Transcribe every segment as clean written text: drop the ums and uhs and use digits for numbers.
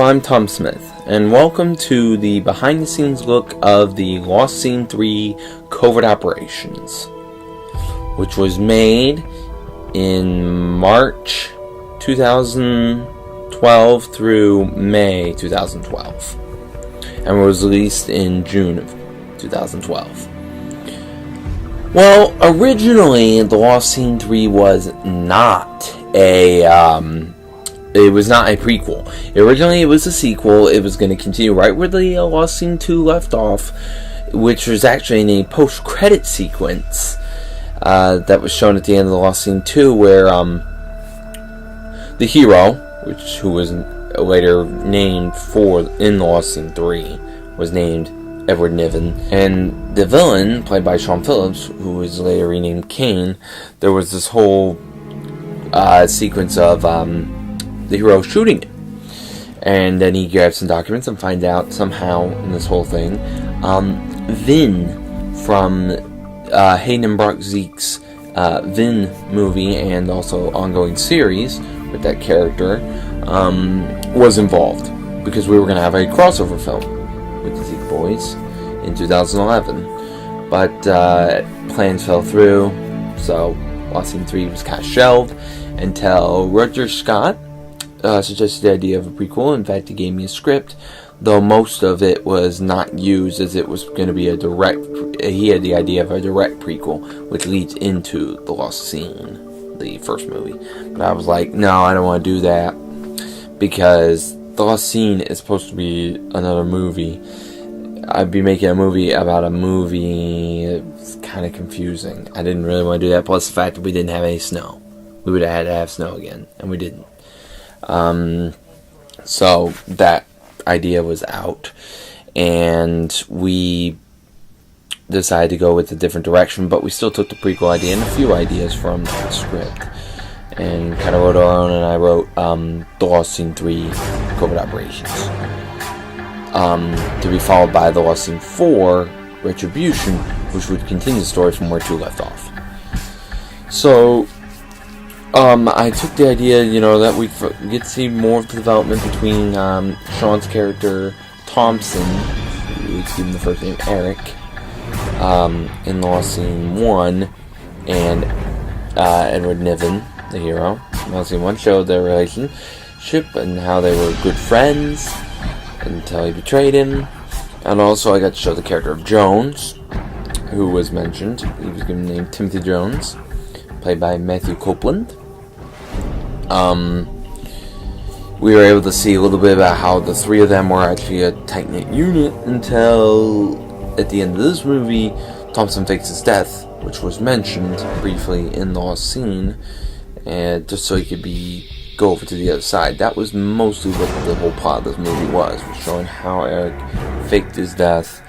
I'm Tom Smith, and welcome to the behind-the-scenes look of the Lost Scene 3 Covert Operations, which was made in March 2012 through May 2012, and was released in June of 2012. Well, originally, The Lost Scene 3 was not it was not a prequel. Originally, it was a sequel. It was going to continue right where the Lost Scene 2 left off, which was actually in a post-credit sequence that was shown at the end of the Lost Scene 2, where the hero, who was later named in the Lost Scene 3, was named Edward Niven, and the villain, played by Sean Phillips, who was later renamed Kane. There was this whole sequence of the hero shooting it, and then he grabs some documents and find out somehow in this whole thing, Vin from Hayden and Brock Zeke's Vin movie and also ongoing series with that character was involved, because we were going to have a crossover film with the Zeke boys in 2011, but plans fell through, so Lost Scene 3 was kind of shelved until Roger Scott suggested the idea of a prequel. In fact, he gave me a script, though most of it was not used, as it was going to be he had the idea of a direct prequel, which leads into The Lost Scene, the first movie. But I was like, no, I don't want to do that, because The Lost Scene is supposed to be another movie. I'd be making a movie about a movie. It's kind of confusing. I didn't really want to do that, plus the fact that we didn't have any snow. We would have had to have snow again, and we didn't. So that idea was out, and we decided to go with a different direction, but we still took the prequel idea and a few ideas from the script and kind of wrote our own. And I wrote The Lost Scene 3 Covert Operations, to be followed by The Lost Scene 4 Retribution, which would continue the story from where 2 left off. So I took the idea, that we get to see more of the development between Sean's character, Thompson, who was given the first name Eric, in Lost Scene 1, and Edward Niven, the hero. Lost Scene 1 showed their relationship and how they were good friends until he betrayed him. And also I got to show the character of Jones, who was mentioned. He was given the name Timothy Jones, played by Matthew Copeland. We were able to see a little bit about how the 3 of them were actually a tight-knit unit until, at the end of this movie, Thompson fakes his death, which was mentioned briefly in the Lost Scene, and just so he could go over to the other side. That was mostly what the whole plot of this movie was showing how Eric faked his death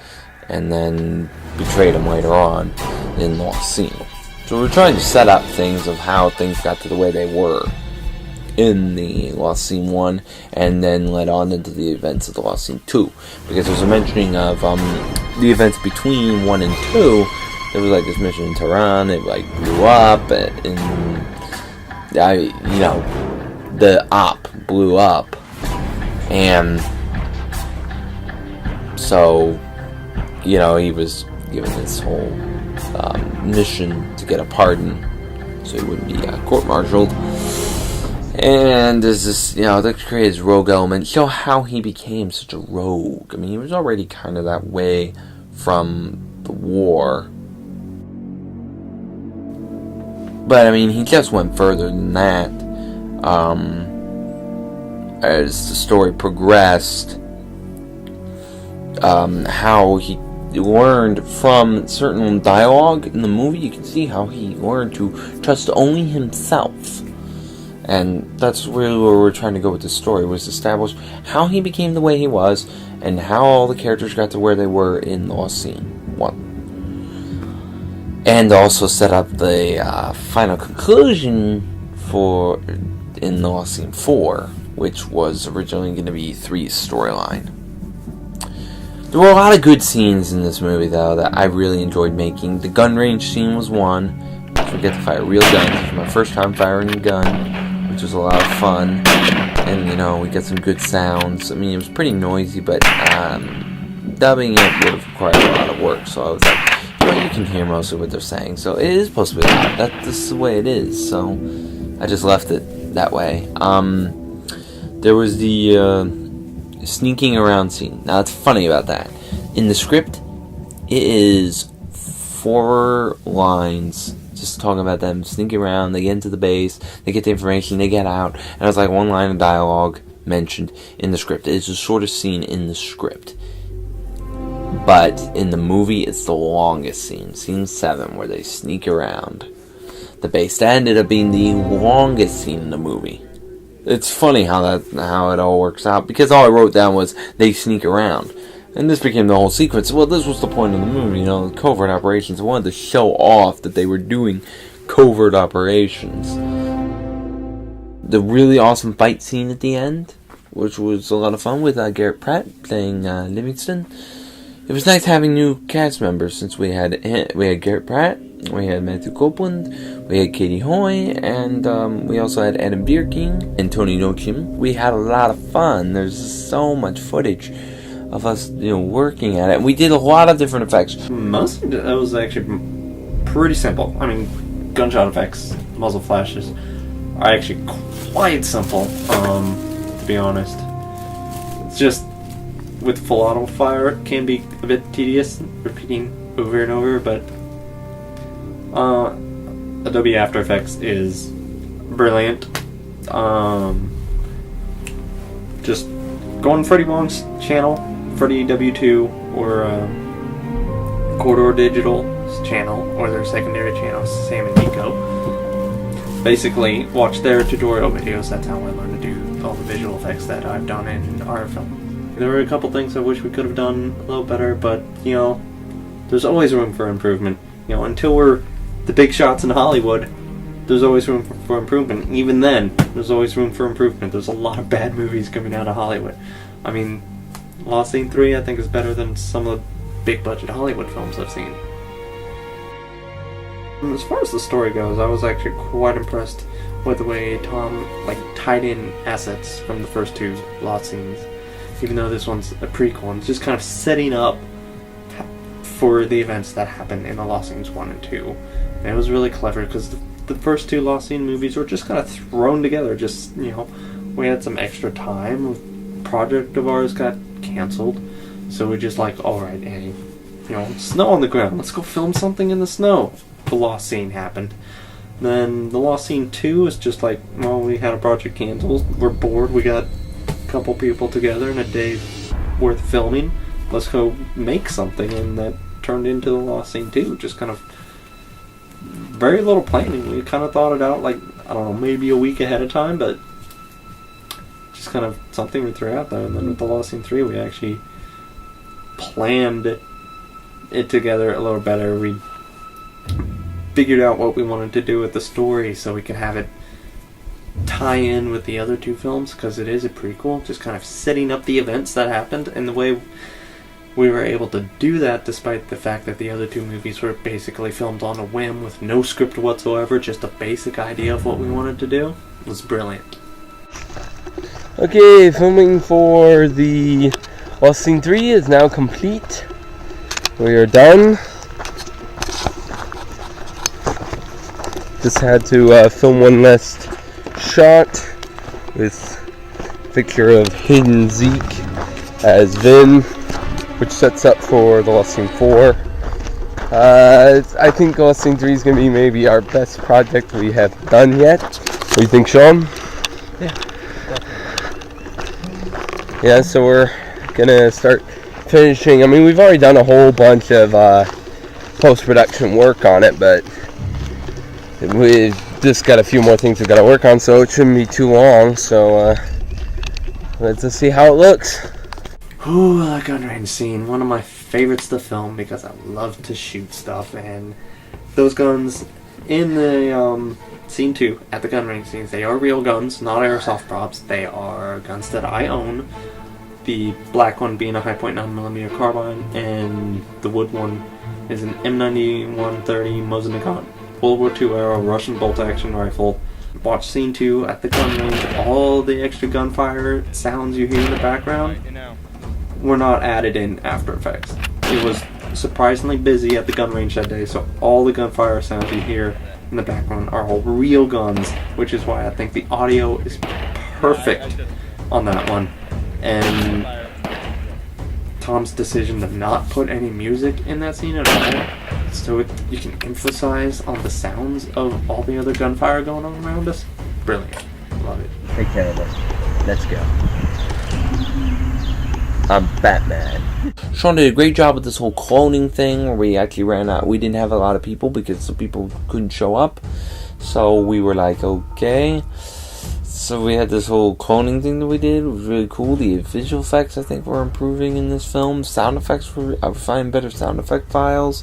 and then betrayed him later on in the Lost Scene. So we're trying to set up things of how things got to the way they were in the Lost Scene 1, and then led on into the events of the Lost Scene 2. Because there's a mentioning of the events between 1 and 2. There was this mission in Tehran, it blew up, and the op blew up, and so he was given this whole mission to get a pardon so he wouldn't be court-martialed. And there's this, that created his rogue element, show how he became such a rogue. I mean, he was already kind of that way from the war, but I mean, he just went further than that. As the story progressed, how he learned from certain dialogue in the movie, you can see how he learned to trust only himself. And that's really where we're trying to go with the story, was establish how he became the way he was, and how all the characters got to where they were in the Lost Scene 1. And also set up the final conclusion in the Lost Scene 4, which was originally going to be 3's storyline. There were a lot of good scenes in this movie, though, that I really enjoyed making. The gun range scene was one. I forget to fire real guns. It was my first time firing a gun, which was a lot of fun. and, you know, we got some good sounds. I mean, it was pretty noisy, but dubbing it would have required a lot of work, so I was like, you know, you can hear most of what they're saying, so it is supposed to be loud. This is the way it is, so I just left it that way. There was the sneaking around scene. Now, it's funny about that. In the script, it is 4 lines just talking about them sneaking around. They get into the base, they get the information, they get out, and it's like 1 line of dialogue mentioned in the script. It's the shortest scene in the script. But in the movie, it's the longest scene. Scene 7, where they sneak around the base. That ended up being the longest scene in the movie. It's funny how it all works out, because all I wrote down was they sneak around, and this became the whole sequence. Well, this was the point of the movie, you know, Covert Operations. I wanted to show off that they were doing covert operations. The really awesome fight scene at the end, which was a lot of fun with Garrett Pratt playing Livingston. It was nice having new cast members, since we had Garrett Pratt, we had Matthew Copeland, we had Katie Hoy, and we also had Adam Bierking and Tony Nochim. We had a lot of fun. There's so much footage of us, you know, working at it. We did a lot of different effects. Most of it was actually pretty simple. I mean, gunshot effects, muzzle flashes are actually quite simple, to be honest. It's just, with full auto fire, it can be a bit tedious, repeating over and over, but Adobe After Effects is brilliant. Just go on Freddie Wong's channel, Freddie W2, or Corridor Digital's channel, or their secondary channel, Sam and Nico. Basically, watch their tutorial videos. That's how I learned to do all the visual effects that I've done in our film. There were a couple things I wish we could have done a little better, but, you know, there's always room for improvement. You know, until we're the big shots in Hollywood, there's always room for improvement. Even then, there's always room for improvement. There's a lot of bad movies coming out of Hollywood. I mean, Lost Scene 3, I think, is better than some of the big-budget Hollywood films I've seen. And as far as the story goes, I was actually quite impressed with the way Tom, tied in assets from the first 2 Lost Scenes. Even though this one's a prequel, and it's just kind of setting up for the events that happened in the Lost Scenes 1 and 2. And it was really clever, because the first 2 Lost Scene movies were just kind of thrown together. Just, you know, we had some extra time. A project of ours got cancelled, so we just alright, hey, you know, snow on the ground, let's go film something in the snow. The Lost Scene happened. Then the Lost Scene 2 is just well, we had a project canceled, we're bored, we got couple people together in a day worth filming, let's go make something, and that turned into the Lost Scene 2. Just kind of very little planning. We kind of thought it out, I don't know, maybe a week ahead of time, but just kind of something we threw out there. And then with the Lost Scene 3, we actually planned it together a little better. We figured out what we wanted to do with the story so we could have it tie in with the other 2 films, because it is a prequel, just kind of setting up the events that happened. And the way we were able to do that, despite the fact that the other 2 movies were basically filmed on a whim with no script whatsoever, just a basic idea of what we wanted to do, was brilliant. Okay, filming for the Lost Scene 3 is now complete. We are done. Just had to film one last shot with a picture of Hayden Zeke as Vin, which sets up for the Lost Scene 4. I think Lost Scene 3 is going to be maybe our best project we have done yet. What do you think, Sean? Yeah, definitely. Yeah, so we're going to start finishing. I mean, we've already done a whole bunch of post-production work on it, but we've just got a few more things we've got to work on, so it shouldn't be too long. So let's just see how it looks. Ooh, that gun range scene, one of my favorites to film, because I love to shoot stuff, and those guns in the scene 2 at the gun range scenes, they are real guns, not airsoft props. They are guns that I own. The black one being a Hi-Point 9mm carbine, and the wood one is an M90 130 Mosin Nagant World War II era Russian bolt-action rifle Watch scene 2 at the gun range. All the extra gunfire sounds you hear in the background were not added in After Effects. It was surprisingly busy at the gun range that day, so all the gunfire sounds you hear in the background are all real guns, which is why I think the audio is perfect on that one. And Tom's decision to not put any music in that scene at all, so you can emphasize on the sounds of all the other gunfire going on around us. Brilliant. Love it. Take care of us. Let's go. I'm Batman. Sean did a great job with this whole cloning thing, where we actually ran out. We didn't have a lot of people because the people couldn't show up. So we were like, okay. So we had this whole cloning thing that we did. It was really cool. The visual effects, I think, were improving in this film. Sound effects I was finding better sound effect files.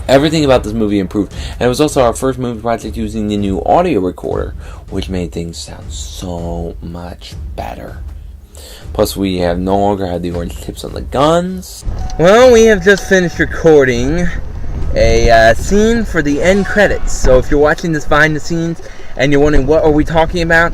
Everything about this movie improved. And it was also our first movie project using the new audio recorder, which made things sound so much better. Plus, we have no longer had the orange tips on the guns. Well, we have just finished recording a scene for the end credits. So if you're watching this behind the scenes and you're wondering what are we talking about,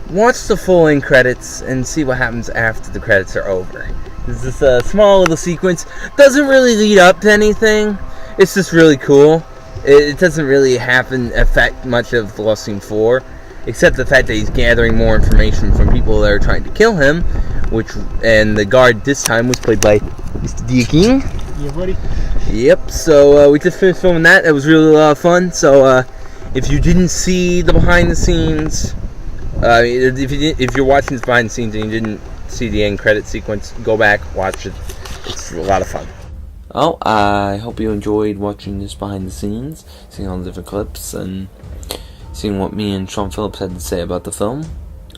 watch the full end credits and see what happens after the credits are over. This is a small little sequence. Doesn't really lead up to anything. It's just really cool. It doesn't really affect much of The Lost Scene 4. Except the fact that he's gathering more information from people that are trying to kill him, and the guard this time was played by Mr. Deaking. Yeah, buddy. Yep. So we just finished filming that. It was really a lot of fun. So if you didn't see the behind the scenes, if you're watching this behind the scenes and you didn't see the end credit sequence, go back, watch it. It's a lot of fun. Well, I hope you enjoyed watching this behind the scenes, seeing all the different clips and seeing what me and Sean Phillips had to say about the film.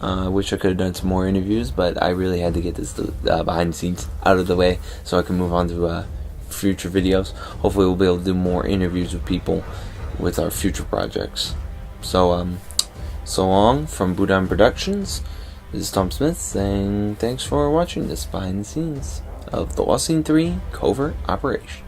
I wish I could have done some more interviews, but I really had to get this behind the scenes out of the way so I can move on to future videos. Hopefully we'll be able to do more interviews with people with our future projects. So long from Blue Diamond Productions. This is Tom Smith saying thanks for watching this behind the scenes of The Lost Scene 3 Covert Operations.